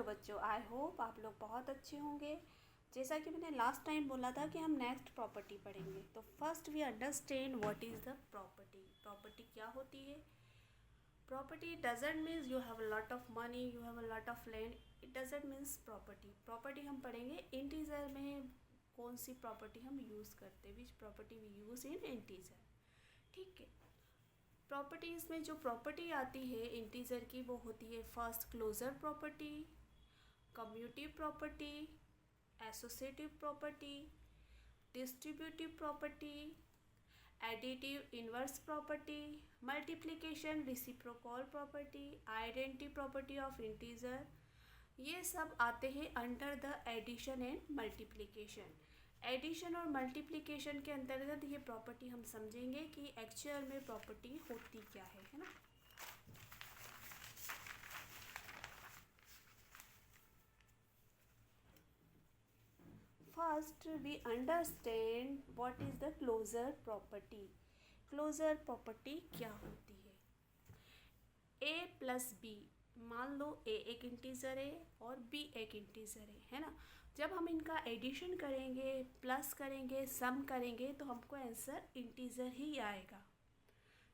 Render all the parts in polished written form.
Hello बच्चों, I hope आप लोग बहुत अच्छे होंगे। जैसा कि मैंने लास्ट टाइम बोला था कि हम नेक्स्ट प्रॉपर्टी पढ़ेंगे, तो first we understand what is the property. Property क्या होती है? Property doesn't means you have a lot of money, you have a lot of land, it doesn't means property. Property हम पढ़ेंगे इंटीजर में कौन सी property हम यूज़ करते हैं, which property we use in integer. ठीक है, प्रॉपर्टीज़ में जो प्रॉपर्टी आती है इंटीजर की वो होती है first closure property, commutative property, associative property, distributive property, additive inverse property, multiplication reciprocal property, identity property of integer. ये सब आते हैं under the addition and multiplication. Addition और मल्टीप्लिकेशन के अंतर्गत ये प्रॉपर्टी हम समझेंगे कि एक्चुअल में प्रॉपर्टी होती क्या है ना। First we understand what is the closure property. Closure property क्या होती है? ए प्लस बी, मान लो ए एक इंटीजर है और बी एक इंटीजर है ना। जब हम इनका एडिशन करेंगे, प्लस करेंगे, सम करेंगे तो हमको आंसर इंटीजर ही आएगा।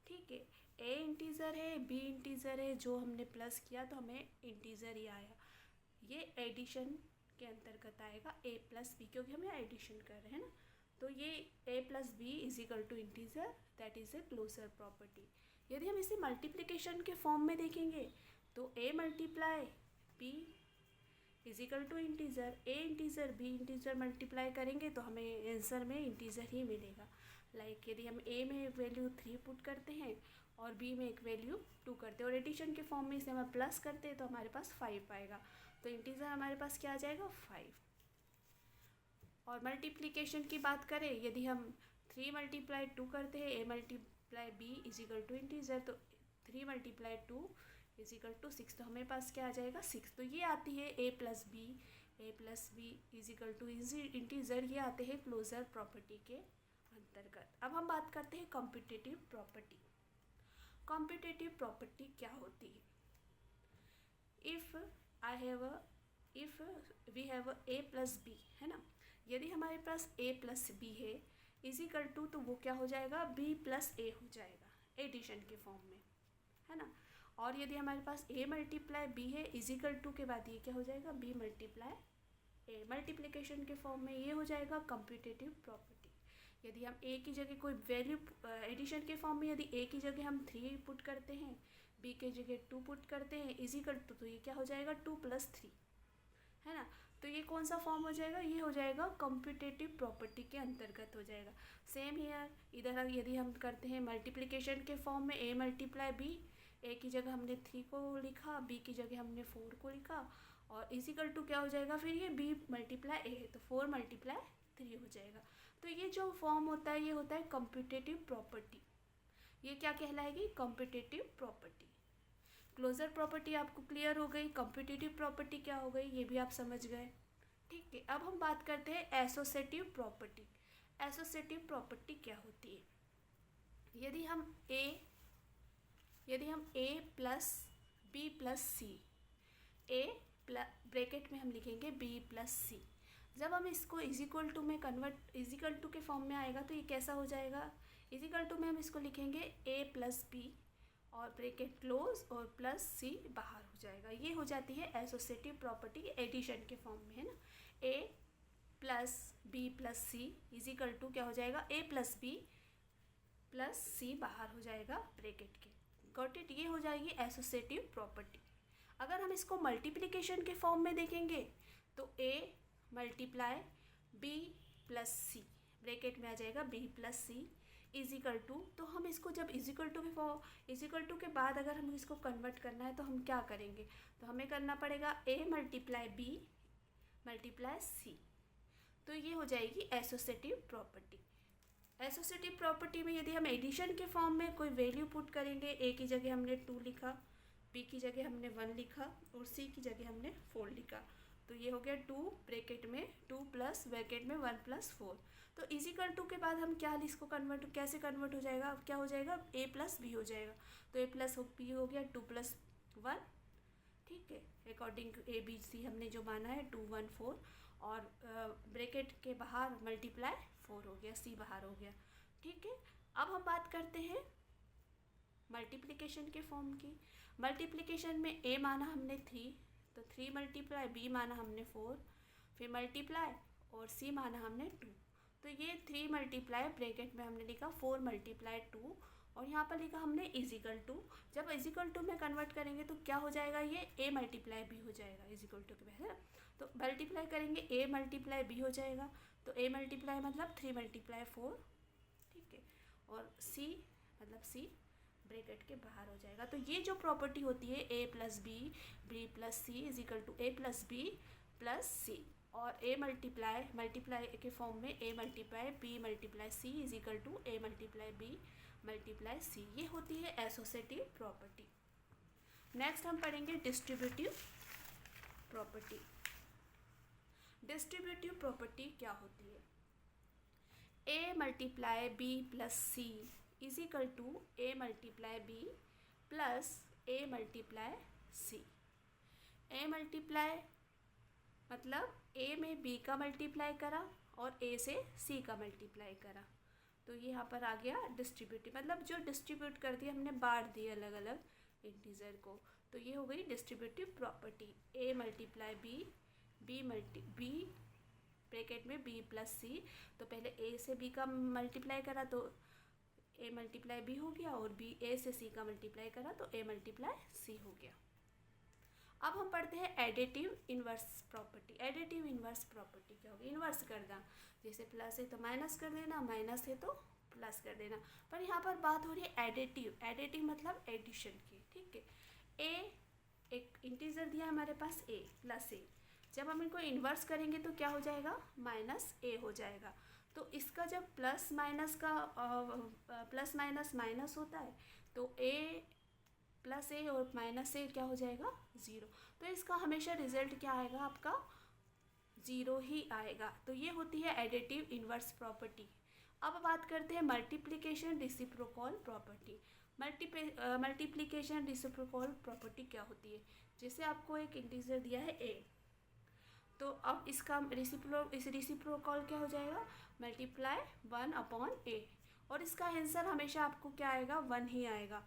ठीक है, ए इंटीजर है, बी इंटीजर है, जो हमने प्लस किया तो हमें इंटीजर ही आया। ये एडिशन के अंतर्गत आएगा ए प्लस बी, क्योंकि हम यहाँ एडिशन कर रहे हैं ना। तो ये A plus B is equal to integer, that is a closure property. यदि हम इसे मल्टीप्लिकेशन के फॉर्म में देखेंगे तो A multiply B is equal to integer, A integer B integer multiply करेंगे तो हमें आंसर में इंटीजर ही मिलेगा। लाइक यदि हम ए में एक वैल्यू 3 पुट करते हैं और बी में एक वैल्यू 2 करते हैं और एडिशन के फॉर्म में इसे हम प्लस करते हैं तो हमारे पास 5 आएगा। तो इंटीजर हमारे पास क्या आ जाएगा? 5। और मल्टीप्लिकेशन की बात करें, यदि हम 3 मल्टीप्लाई 2 करते हैं, A multiply B is equal to integer, तो 3 मल्टीप्लाई 2 इज इक्वल टू 6, तो हमें पास क्या आ जाएगा? 6। तो ये आती है A plus B is equal to integer, ये आते हैं क्लोजर प्रॉपर्टी के अंतर्गत। अब हम बात करते हैं कॉम्पिटिटिव प्रॉपर्टी। कॉम्पिटिटिव प्रॉपर्टी क्या होती है? If we have A plus B, है ना। यदि हमारे पास ए प्लस बी है इज इक्वल टू, तो वो क्या हो जाएगा? बी प्लस ए हो जाएगा एडिशन के फॉर्म में, है ना। और यदि हमारे पास ए मल्टीप्लाई बी है इज इक्वल टू के बाद ये क्या हो जाएगा? बी मल्टीप्लाई ए, मल्टीप्लिकेशन के फॉर्म में ये हो जाएगा कॉम्पिटिटिव प्रॉपर्टी। यदि हम ए की जगह कोई वैल्यू, एडिशन के फॉर्म में यदि ए की जगह हम 3 पुट करते हैं, बी की जगह 2 पुट करते हैं इज इक्वल टू, तो ये क्या हो जाएगा? 2 + 3, है ना। तो ये कौन सा फॉर्म हो जाएगा? ये हो जाएगा कॉम्पिटिटिव प्रॉपर्टी के अंतर्गत हो जाएगा। सेम हियर, इधर यदि हम करते हैं मल्टीप्लिकेशन के फॉर्म में ए मल्टीप्लाई बी, ए की जगह हमने 3 को लिखा, बी की जगह हमने 4 को लिखा और इज इक्वल टू क्या हो जाएगा? फिर ये बी मल्टीप्लाई ए है तो 4 मल्टीप्लाई 3 हो जाएगा। तो ये जो फॉर्म होता है ये होता है कॉम्पिटिटिव प्रॉपर्टी। ये क्या कहलाएगी? Competitive property. क्लोजर प्रॉपर्टी आपको क्लियर हो गई, कॉम्पिटिटिव प्रॉपर्टी क्या हो गई ये भी आप समझ गए। ठीक है, अब हम बात करते हैं एसोसिएटिव प्रॉपर्टी। एसोसिएटिव प्रॉपर्टी क्या होती है? यदि हम ए plus B plus C, A bracket में हम लिखेंगे बी प्लस सी, जब हम इसको इज इक्वल टू में कन्वर्ट, इज इक्वल टू के फॉर्म में आएगा तो ये कैसा हो जाएगा? इज इक्वल टू में हम इसको लिखेंगे ए प्लस बी और ब्रैकेट क्लोज और प्लस सी बाहर हो जाएगा। ये हो जाती है एसोसिएटिव प्रॉपर्टी एडिशन के फॉर्म में, है ना। A plus B plus C is equal to क्या हो जाएगा? A plus B plus C बाहर हो जाएगा ब्रैकेट के। Got it? ये हो जाएगी एसोसिएटिव प्रॉपर्टी। अगर हम इसको मल्टीप्लिकेशन के फॉर्म में देखेंगे तो A multiply B plus C, bracket में आ जाएगा B plus C is equal to, तो हम इसको जब इज इक्वल टू के बाद अगर हम इसको कन्वर्ट करना है तो हम क्या करेंगे? तो हमें करना पड़ेगा ए मल्टीप्लाई बी मल्टीप्लाई सी, तो ये हो जाएगी एसोसिएटिव प्रॉपर्टी। एसोसिएटिव प्रॉपर्टी में यदि हम एडिशन के फॉर्म में कोई वैल्यू पुट करेंगे, ए की जगह हमने 2 लिखा, बी की जगह हमने 1 लिखा और सी की जगह हमने 4 लिखा, तो ये हो गया 2 ब्रैकेट में 2 प्लस ब्रैकेट में 1 + 4। तो इज इक्वल टू के बाद हम क्या इसको कैसे कन्वर्ट हो जाएगा? अब क्या हो जाएगा? ए प्लस बी हो जाएगा, तो ए प्लस बी हो गया 2 + 1, ठीक है। अकॉर्डिंग टू ABC हमने जो माना है 2 1 4, और ब्रैकेट के बाहर मल्टीप्लाई 4 हो गया, C बाहर हो गया। ठीक है, अब हम बात करते हैं मल्टीप्लिकेशन के फॉर्म की। मल्टीप्लिकेशन में A माना हमने 3, तो 3 मल्टीप्लाई B माना हमने 4, फिर मल्टीप्लाई और C माना हमने 2। तो ये 3 मल्टीप्लाई ब्रैकेट में हमने लिखा 4 मल्टीप्लाई 2, और यहाँ पर लिखा हमने इजिकल टू। जब इजिकल टू में कन्वर्ट करेंगे तो क्या हो जाएगा, ये A मल्टीप्लाई B हो जाएगा इजिकल टू के पहले। तो मल्टीप्लाई करेंगे A मल्टीप्लाई B हो जाएगा, तो A मल्टीप्लाई मतलब 3 मल्टीप्लाई 4। ठीक है, और C मतलब C ब्रैकेट के बाहर हो जाएगा। तो ये जो प्रॉपर्टी होती है A plus B plus C is equal to A plus B plus C, और A मल्टीप्लाई के फॉर्म में A multiply B multiply C is equal to A multiply B multiply C, ये होती है एसोसिएटिव प्रॉपर्टी। नेक्स्ट हम पढ़ेंगे डिस्ट्रीब्यूटिव प्रॉपर्टी। डिस्ट्रीब्यूटिव प्रॉपर्टी क्या होती है, A multiply B plus C is equal to A multiply B plus A multiply C। A multiply मतलब A में B का मल्टीप्लाई करा और A से C का मल्टीप्लाई करा, तो ये यहाँ पर आ गया डिस्ट्रीब्यूटिव, मतलब जो डिस्ट्रीब्यूट कर दिया हमने, बांट दिए अलग अलग इंटीजर को, तो ये हो गई distributive property. A multiply B bracket में B प्लस C, तो पहले A से B का मल्टीप्लाई करा तो A मल्टीप्लाई B हो गया, और B A से C का मल्टीप्लाई करा तो A मल्टीप्लाई C हो गया। अब हम पढ़ते हैं additive inverse property. Additive inverse property क्या होगी, इन्वर्स करना, जैसे प्लस है तो माइनस कर देना, माइनस है तो प्लस कर देना। पर यहाँ पर बात हो रही है एडिटिव मतलब एडिशन की। ठीक है, A एक इंटीजर दिया हमारे पास A प्लस A, जब हम इनको इन्वर्स करेंगे तो क्या हो जाएगा, माइनस A हो जाएगा। तो इसका जब प्लस माइनस माइनस होता है तो A प्लस A और माइनस A क्या हो जाएगा, 0। तो इसका हमेशा रिजल्ट क्या आएगा, आपका 0 ही आएगा। तो ये होती है एडिटिव इन्वर्स प्रॉपर्टी। अब बात करते हैं multiplication reciprocal property. Multiplication reciprocal property क्या होती है, जैसे आपको एक इंटीजर दिया है A, तो अब इसका रेसिप्रोकल क्या हो जाएगा, मल्टीप्लाई 1/A, और इसका आंसर हमेशा आपको क्या आएगा, 1 ही आएगा,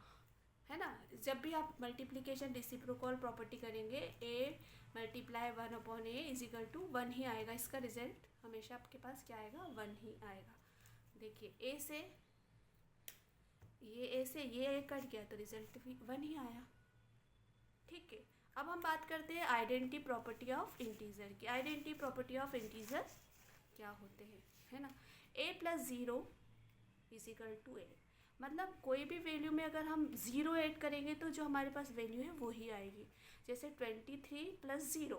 है ना। जब भी आप मल्टीप्लिकेशन रेसिप्रोकल प्रॉपर्टी करेंगे A multiply 1/A is equal to 1 ही आएगा, इसका रिजल्ट हमेशा आपके पास क्या आएगा, 1 ही आएगा। देखिए A से ये कट गया तो रिजल्ट भी 1 ही आया। ठीक है, अब हम बात करते हैं आइडेंटिटी प्रॉपर्टी ऑफ इंटीजर की। आइडेंटिटी प्रॉपर्टी ऑफ इंटीजर क्या होते हैं, है ना। A plus 0 is equal to A, मतलब कोई भी वैल्यू में अगर हम 0 ऐड करेंगे तो जो हमारे पास वैल्यू है वो ही आएगी। जैसे 23 प्लस 0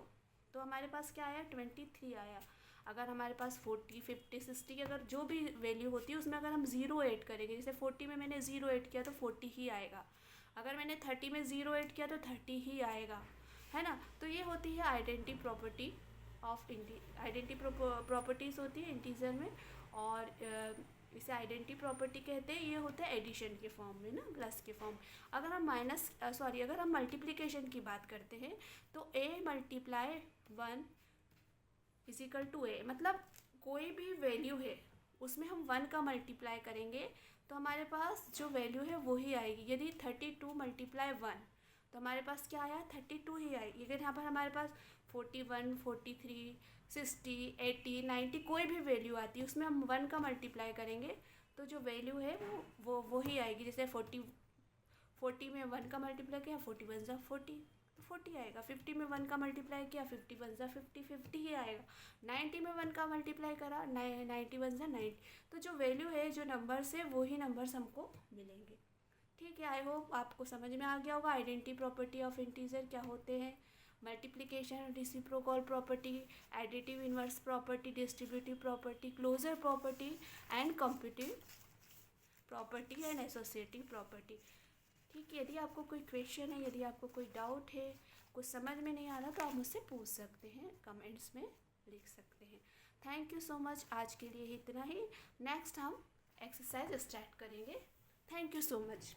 तो हमारे पास क्या आया, 23 आया। अगर हमारे पास 40 50 60 अगर जो भी वैल्यू होती है उसमें अगर हम 0 ऐड करेंगे, जैसे 40 में मैंने 0 ऐड किया तो 40 ही आएगा, अगर मैंने 30 में 0 ऐड किया तो 30 ही आएगा, है ना। तो ये होती है identity property of identity properties होती है इंटीजर में, और इसे आइडेंटिटी प्रॉपर्टी कहते हैं। ये होता है एडिशन के फॉर्म में ना, प्लस के फॉर्म। अगर हम अगर हम मल्टीप्लिकेशन की बात करते हैं तो A multiply 1 is equal to A, मतलब कोई भी वैल्यू है उसमें हम 1 का मल्टीप्लाई करेंगे तो हमारे पास जो वैल्यू है वो ही आएगी। यदि 32 मल्टीप्लाई 1 तो हमारे पास क्या आया, 32 ही आएगी। अगर यहाँ पर हमारे पास 41 43 60 80 90 कोई भी वैल्यू आती है उसमें हम 1 का मल्टीप्लाई करेंगे तो जो वैल्यू है वो ही आएगी। जैसे 40 में 1 का मल्टीप्लाई किया 40 1 ज़ा 40 तो 40 आएगा। 50 में 1 का मल्टीप्लाई किया 50 1 ज़ा 50 50 ही आएगा। 90 में 1 का मल्टीप्लाई करा 90 1 ज़ा 90, तो जो वैल्यू है जो नंबर्स है वही नंबर्स हमको मिलेंगे। ठीक है, आई होप आपको समझ में आ गया होगा आइडेंटिटी प्रॉपर्टी ऑफ इंटीजर क्या होते हैं, multiplication reciprocal property, additive inverse property, distributive property, closure property and commutative property and associative property. ठीक है, यदि आपको कोई क्वेश्चन है, यदि आपको कोई डाउट है, कुछ समझ में नहीं आ रहा तो आप मुझसे पूछ सकते हैं, कमेंट्स में लिख सकते हैं। थैंक यू सो मच, आज के लिए इतना ही। नेक्स्ट हम एक्सरसाइज स्टार्ट करेंगे। Thank you so much.